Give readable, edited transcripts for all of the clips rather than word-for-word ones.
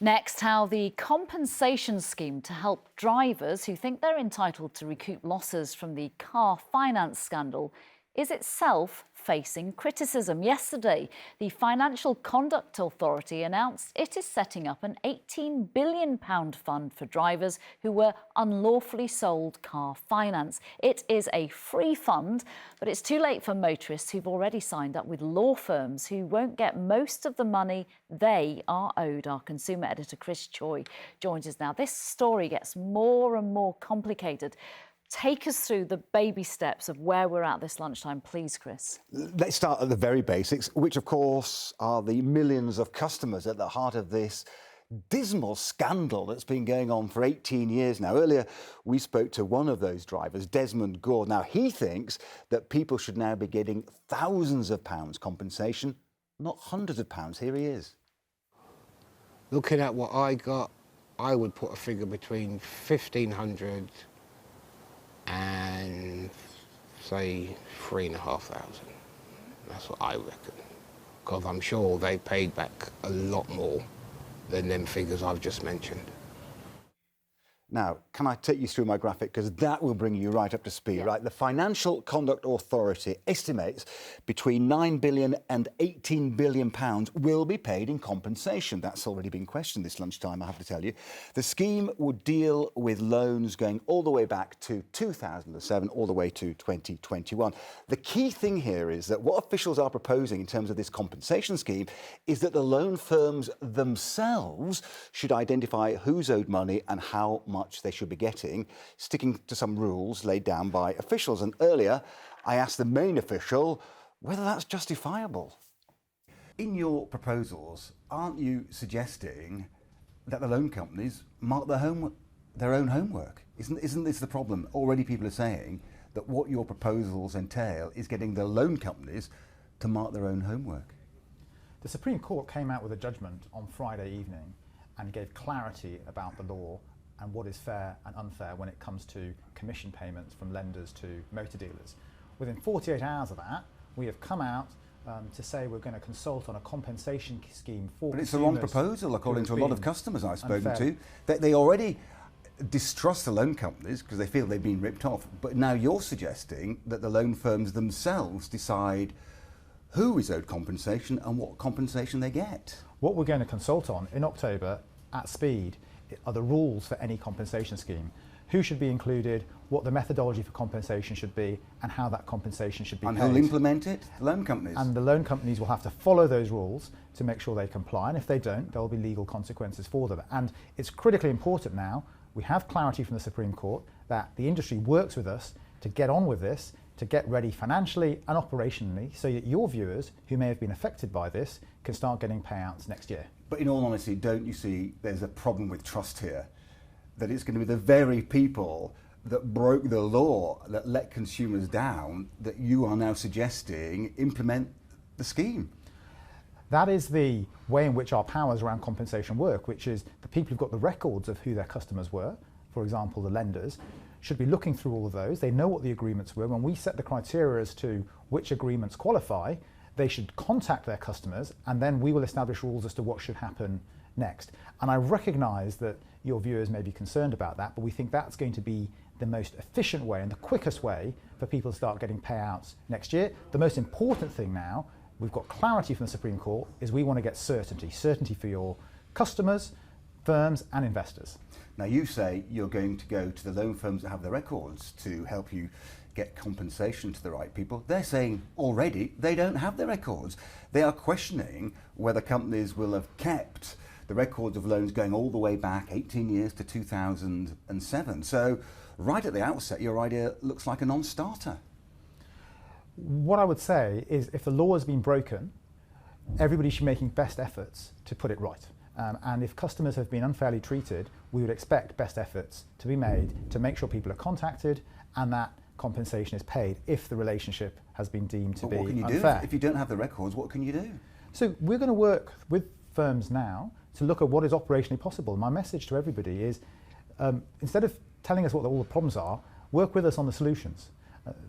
Next, how the compensation scheme to help drivers who think they're entitled to recoup losses from the car finance scandal is itself facing criticism. Yesterday, the Financial Conduct Authority announced it is setting up an £18 billion fund for drivers who were unlawfully sold car finance. It is a free fund, but it's too late for motorists who've already signed up with law firms who won't get most of the money they are owed. Our consumer editor Chris Choi joins us now. This story gets more and more complicated. Take us through the baby steps of where we're at this lunchtime, please, Chris. Let's start at the very basics, which, of course, are the millions of customers at the heart of this dismal scandal that's been going on for 18 years now. Earlier, we spoke to one of those drivers, Desmond Gore. Now, he thinks that people should now be getting thousands of pounds compensation, not hundreds of pounds. Here he is. Looking at what I got, I would put a figure between 1,500 and say 3,500. That's what I reckon. Because I'm sure they paid back a lot more than them figures I've just mentioned. Now, can I take you through my graphic? Because that will bring you right up to speed, right? The Financial Conduct Authority estimates between £9 billion and £18 billion will be paid in compensation. That's already been questioned this lunchtime, I have to tell you. The scheme would deal with loans going all the way back to 2007, all the way to 2021. The key thing here is that what officials are proposing in terms of this compensation scheme is that the loan firms themselves should identify who's owed money and how much they should be getting, sticking to some rules laid down by officials. And earlier, I asked the main official whether that's justifiable. In your proposals, aren't you suggesting that the loan companies mark their own homework? Isn't this the problem? Already people are saying that what your proposals entail is getting the loan companies to mark their own homework. The Supreme Court came out with a judgment on Friday evening and gave clarity about the law and what is fair and unfair when it comes to commission payments from lenders to motor dealers. Within 48 hours of that, we have come out to say we're going to consult on a compensation scheme for But it's the wrong proposal, according to a lot of customers I've spoken to. They already distrust the loan companies because they feel they've been ripped off. But now you're suggesting that the loan firms themselves decide who is owed compensation and what compensation they get. What we're going to consult on in October at speed are the rules for any compensation scheme. Who should be included, what the methodology for compensation should be, and how that compensation should be paid. And who'll implement it? The loan companies. And the loan companies will have to follow those rules to make sure they comply, and if they don't, there will be legal consequences for them. And it's critically important now, we have clarity from the Supreme Court that the industry works with us to get on with this, to get ready financially and operationally, so that your viewers who may have been affected by this can start getting payouts next year. But in all honesty, don't you see there's a problem with trust here? That it's going to be the very people that broke the law, that let consumers down, that you are now suggesting implement the scheme. That is the way in which our powers around compensation work, which is the people who've got the records of who their customers were, for example, the lenders, should be looking through all of those. They know what the agreements were. When we set the criteria as to which agreements qualify, they should contact their customers, and then we will establish rules as to what should happen next. And I recognise that your viewers may be concerned about that, but we think that's going to be the most efficient way and the quickest way for people to start getting payouts next year. The most important thing now, we've got clarity from the Supreme Court, is we want to get certainty for your customers, firms and investors. Now you say you're going to go to the loan firms that have the records to help you get compensation to the right people. They're saying already they don't have the records. They are questioning whether companies will have kept the records of loans going all the way back 18 years to 2007. So right at the outset, your idea looks like a non-starter. What I would say is if the law has been broken, everybody should be making best efforts to put it right. And if customers have been unfairly treated, we would expect best efforts to be made to make sure people are contacted and that compensation is paid if the relationship has been deemed to be unfair. What can you do? If you don't have the records, what can you do? So we're going to work with firms now to look at what is operationally possible. My message to everybody is instead of telling us what all the problems are, work with us on the solutions.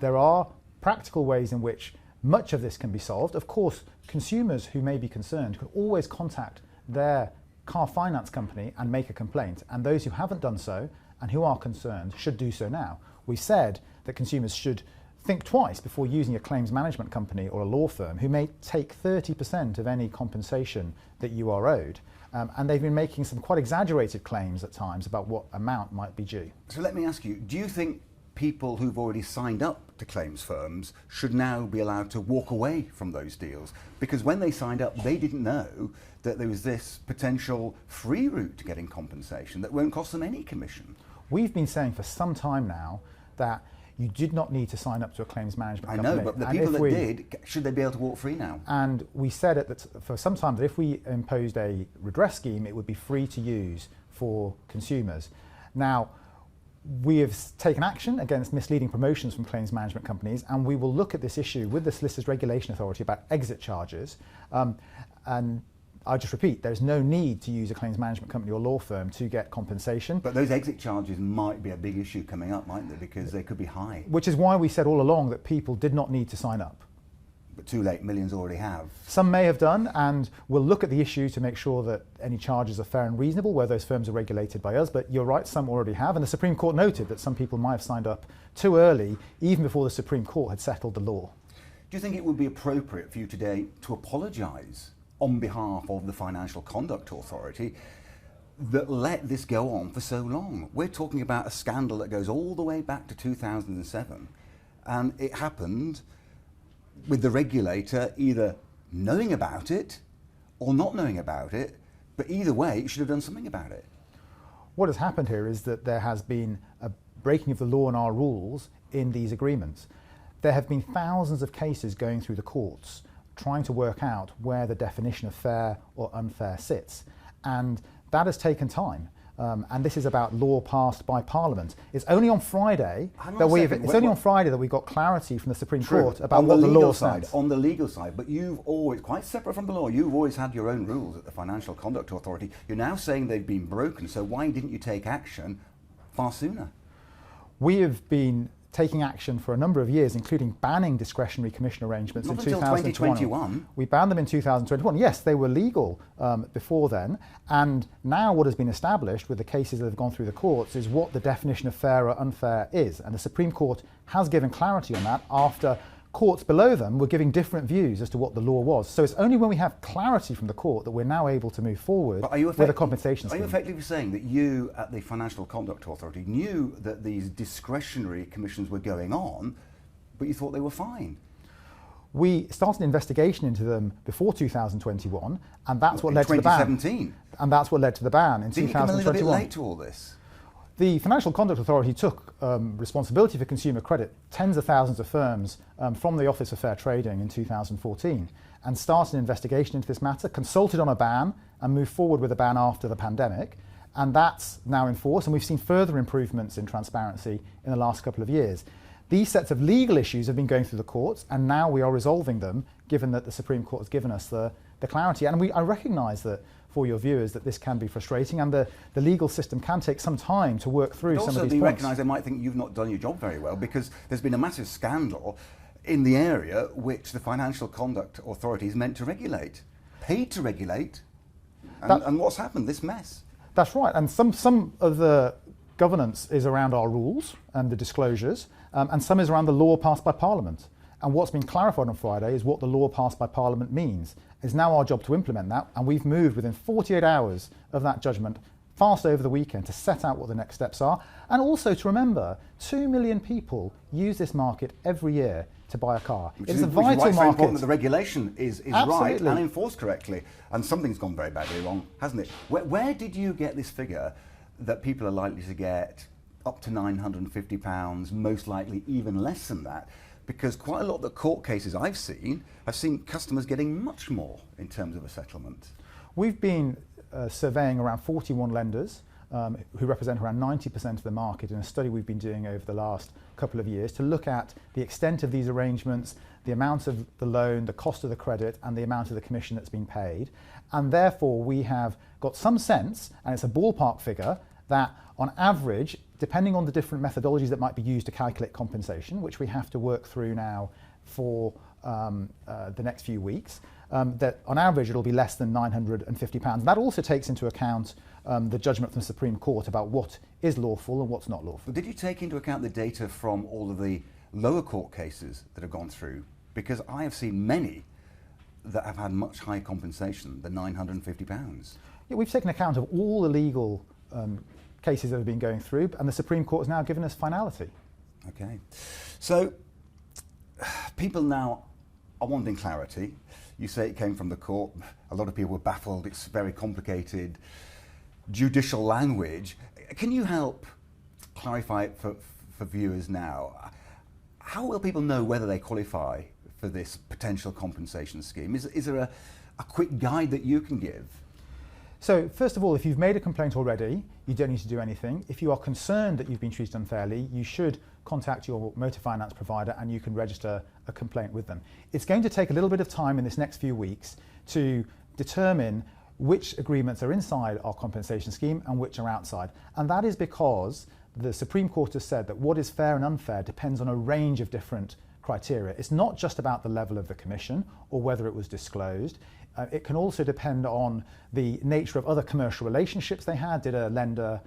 There are practical ways in which much of this can be solved. Of course, consumers who may be concerned can always contact their car finance company and make a complaint. And those who haven't done so and who are concerned should do so now. We said that consumers should think twice before using a claims management company or a law firm who may take 30% of any compensation that you are owed. And they've been making some quite exaggerated claims at times about what amount might be due. So let me ask you, do you think people who've already signed up to claims firms should now be allowed to walk away from those deals? Because when they signed up, they didn't know that there was this potential free route to getting compensation that won't cost them any commission. We've been saying for some time now that you did not need to sign up to a claims management company. I know, but the people that did, should they be able to walk free now? And we said that for some time that if we imposed a redress scheme, it would be free to use for consumers. Now, we have taken action against misleading promotions from claims management companies, and we will look at this issue with the Solicitors Regulation Authority about exit charges. And I'll just repeat, there's no need to use a claims management company or law firm to get compensation. But those exit charges might be a big issue coming up, mightn't they? Because they could be high. Which is why we said all along that people did not need to sign up. But too late, millions already have. Some may have done, and we'll look at the issue to make sure that any charges are fair and reasonable where those firms are regulated by us. But you're right, some already have. And the Supreme Court noted that some people might have signed up too early, even before the Supreme Court had settled the law. Do you think it would be appropriate for you today to apologise on behalf of the Financial Conduct Authority that let this go on for so long? We're talking about a scandal that goes all the way back to 2007, and it happened with the regulator either knowing about it or not knowing about it, but either way, it should have done something about it. What has happened here is that there has been a breaking of the law and our rules in these agreements. There have been thousands of cases going through the courts trying to work out where the definition of fair or unfair sits. And that has taken time. And this is about law passed by Parliament. It's only on Friday that we got clarity from the Supreme Court about what the law says. On the legal side, but you've always, quite separate from the law, you've always had your own rules at the Financial Conduct Authority. You're now saying they've been broken, so why didn't you take action far sooner? We have been taking action for a number of years, including banning discretionary commission arrangements in 2021. We banned them in 2021. Yes, they were legal before then, and now what has been established with the cases that have gone through the courts is what the definition of fair or unfair is, and the Supreme Court has given clarity on that after courts below them were giving different views as to what the law was. So it's only when we have clarity from the court that we're now able to move forward with a compensation scheme. Are you effectively saying that you at the Financial Conduct Authority knew that these discretionary commissions were going on, but you thought they were fine? We started an investigation into them before 2021, and that's what led to the ban. 2017? And that's what led to the ban in 2021. Didn't you come a little bit late to all this? The Financial Conduct Authority took responsibility for consumer credit, tens of thousands of firms from the Office of Fair Trading in 2014, and started an investigation into this matter, consulted on a ban, and moved forward with a ban after the pandemic. And that's now in force, and we've seen further improvements in transparency in the last couple of years. These sets of legal issues have been going through the courts, and now we are resolving them, given that the Supreme Court has given us the clarity. And I recognise that for your viewers that this can be frustrating, and the legal system can take some time to work through some of these points. Also, you recognise they might think you've not done your job very well, because there's been a massive scandal in the area which the Financial Conduct Authority is meant to regulate, paid to regulate, and what's happened, this mess. That's right, and some of the governance is around our rules and the disclosures, and some is around the law passed by Parliament. And what's been clarified on Friday is what the law passed by Parliament means. It's now our job to implement that, and we've moved within 48 hours of that judgment, fast over the weekend, to set out what the next steps are, and also to remember 2 million people use this market every year to buy a car. It's a vital market. Important that the regulation is right and enforced correctly, and something's gone very badly wrong, hasn't it? Where did you get this figure that people are likely to get up to £950, most likely even less than that? Because quite a lot of the court cases I've seen customers getting much more in terms of a settlement. We've been surveying around 41 lenders who represent around 90% of the market in a study we've been doing over the last couple of years to look at the extent of these arrangements, the amount of the loan, the cost of the credit, and the amount of the commission that's been paid. And therefore we have got some sense, and it's a ballpark figure, that on average, depending on the different methodologies that might be used to calculate compensation, which we have to work through now for the next few weeks, that on average it'll be less than £950. That also takes into account the judgment from the Supreme Court about what is lawful and what's not lawful. Did you take into account the data from all of the lower court cases that have gone through? Because I have seen many that have had much higher compensation than £950. Yeah, we've taken account of all the legal cases that have been going through, and the Supreme Court has now given us finality. Okay. So people now are wanting clarity. You say it came from the court. A lot of people were baffled. It's very complicated judicial language. Can you help clarify it for viewers now? How will people know whether they qualify for this potential compensation scheme? Is there a quick guide that you can give? So first of all, if you've made a complaint already, you don't need to do anything. If you are concerned that you've been treated unfairly, you should contact your motor finance provider and you can register a complaint with them. It's going to take a little bit of time in this next few weeks to determine which agreements are inside our compensation scheme and which are outside. And that is because the Supreme Court has said that what is fair and unfair depends on a range of different criteria. It's not just about the level of the commission or whether it was disclosed. It can also depend on the nature of other commercial relationships they had. Did a lender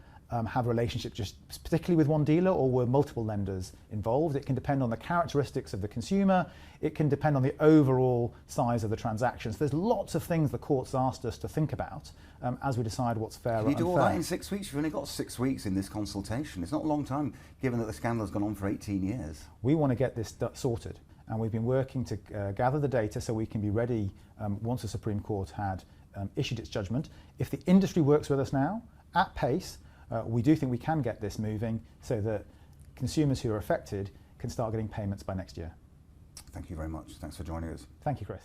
have a relationship just particularly with one dealer, or were multiple lenders involved? It can depend on the characteristics of the consumer. It can depend on the overall size of the transactions. There's lots of things the court's asked us to think about as we decide what's fair or unfair. Can you do all that in 6 weeks? You've only got 6 weeks in this consultation. It's not a long time, given that the scandal has gone on for 18 years. We want to get this sorted, and we've been working to gather the data so we can be ready once the Supreme Court had issued its judgment. If the industry works with us now, at pace, we do think we can get this moving so that consumers who are affected can start getting payments by next year. Thank you very much. Thanks for joining us. Thank you, Chris.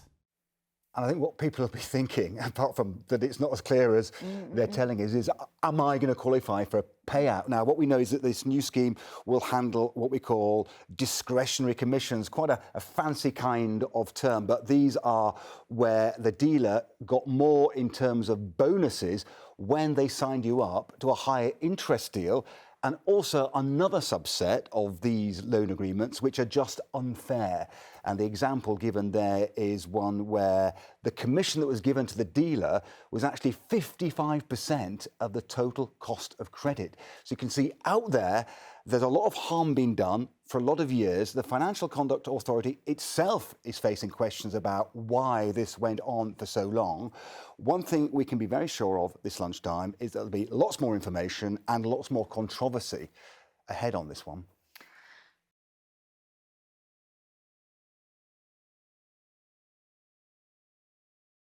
And I think what people will be thinking, apart from that it's not as clear as they're telling us, is am I going to qualify for a payout? Now, what we know is that this new scheme will handle what we call discretionary commissions, quite a fancy kind of term, but these are where the dealer got more in terms of bonuses when they signed you up to a higher interest deal, and also another subset of these loan agreements which are just unfair. And the example given there is one where the commission that was given to the dealer was actually 55% of the total cost of credit. So you can see out there's a lot of harm being done for a lot of years. The Financial Conduct Authority itself is facing questions about why this went on for so long. One thing we can be very sure of this lunchtime is there'll be lots more information and lots more controversy ahead on this one.